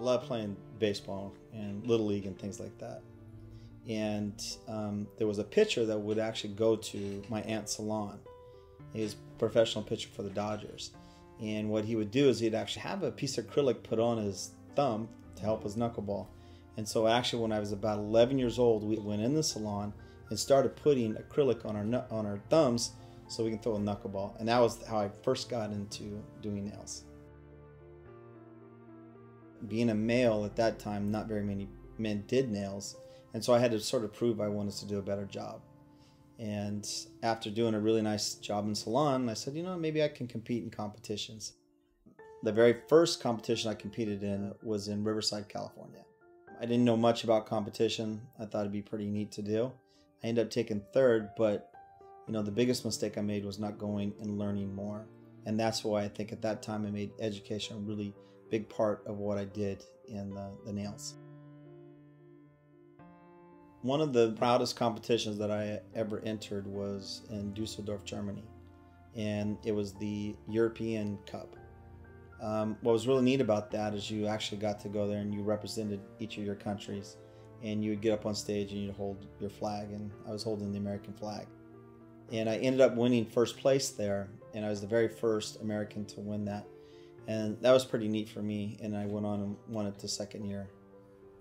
love playing baseball and Little League and things like that. And there was a pitcher that would actually go to my aunt's salon. He was a professional pitcher for the Dodgers. And what he would do is he'd actually have a piece of acrylic put on his thumb to help his knuckleball. And so actually when I was about 11 years old, we went in the salon and started putting acrylic on our thumbs so we can throw a knuckleball. And that was how I first got into doing nails. Being a male at that time, not very many men did nails. And so I had to sort of prove I wanted to do a better job. And after doing a really nice job in salon, I said, you know, maybe I can compete in competitions. The very first competition I competed in was in Riverside, California. I didn't know much about competition. I thought it'd be pretty neat to do. I ended up taking third, but you know, the biggest mistake I made was not going and learning more. And that's why I think at that time I made education a really big part of what I did in the nails. One of the proudest competitions that I ever entered was in Dusseldorf, Germany. And it was the European Cup. What was really neat about that is you actually got to go there and you represented each of your countries. And you would get up on stage and you'd hold your flag, and I was holding the American flag. And I ended up winning first place there, and I was the very first American to win that. And that was pretty neat for me, and I went on and won it the second year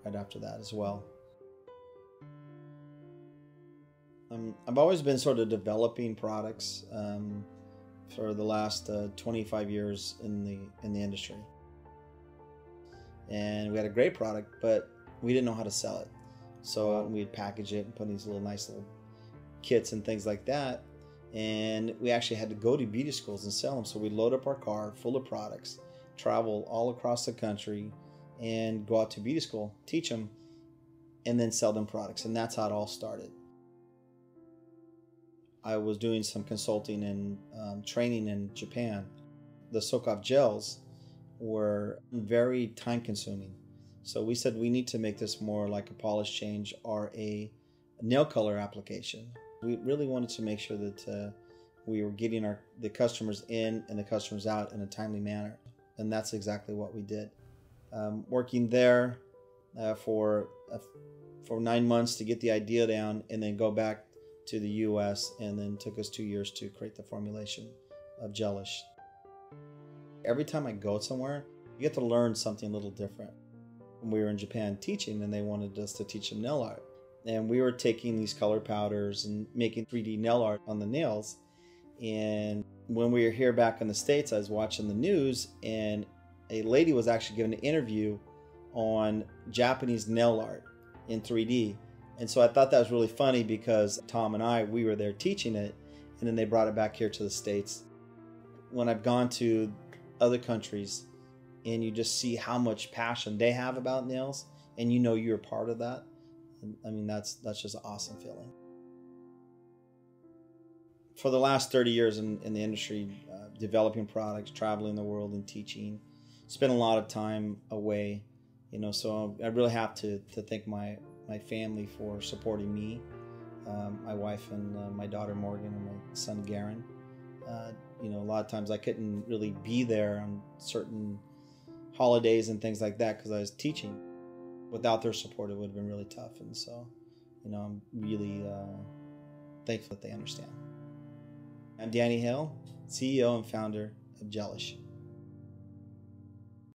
right after that as well. I've always been sort of developing products for the last 25 years in the industry. And we had a great product, but we didn't know how to sell it. So we'd package it and put these nice little kits and things like that. And we actually had to go to beauty schools and sell them. So we'd load up our car full of products, travel all across the country, and go out to beauty school, teach them, and then sell them products. And that's how it all started. I was doing some consulting and training in Japan. The soak-off gels were very time-consuming. So we said we need to make this more like a polish change or a nail color application. We really wanted to make sure that we were getting the customers in and the customers out in a timely manner. And that's exactly what we did. Working there for 9 months to get the idea down, and then go back to the US, and then took us 2 years to create the formulation of gelish. Every time I go somewhere, you get to learn something a little different. When we were in Japan teaching, and they wanted us to teach them nail art. And we were taking these color powders and making 3D nail art on the nails. And when we were here back in the States, I was watching the news, and a lady was actually giving an interview on Japanese nail art in 3D. And so I thought that was really funny, because Tom and we were there teaching it, and then they brought it back here to the States. When I've gone to other countries and you just see how much passion they have about nails, and you know you're part of that, I mean, that's just an awesome feeling. For the last 30 years in the industry, developing products, traveling the world and teaching, spent a lot of time away, you know, so I really have to thank my family for supporting me, my wife and my daughter Morgan and my son Garen. You know, a lot of times I couldn't really be there on certain holidays and things like that because I was teaching. Without their support, it would have been really tough. And so, you know, I'm really thankful that they understand. I'm Danny Haile, CEO and founder of Gelish.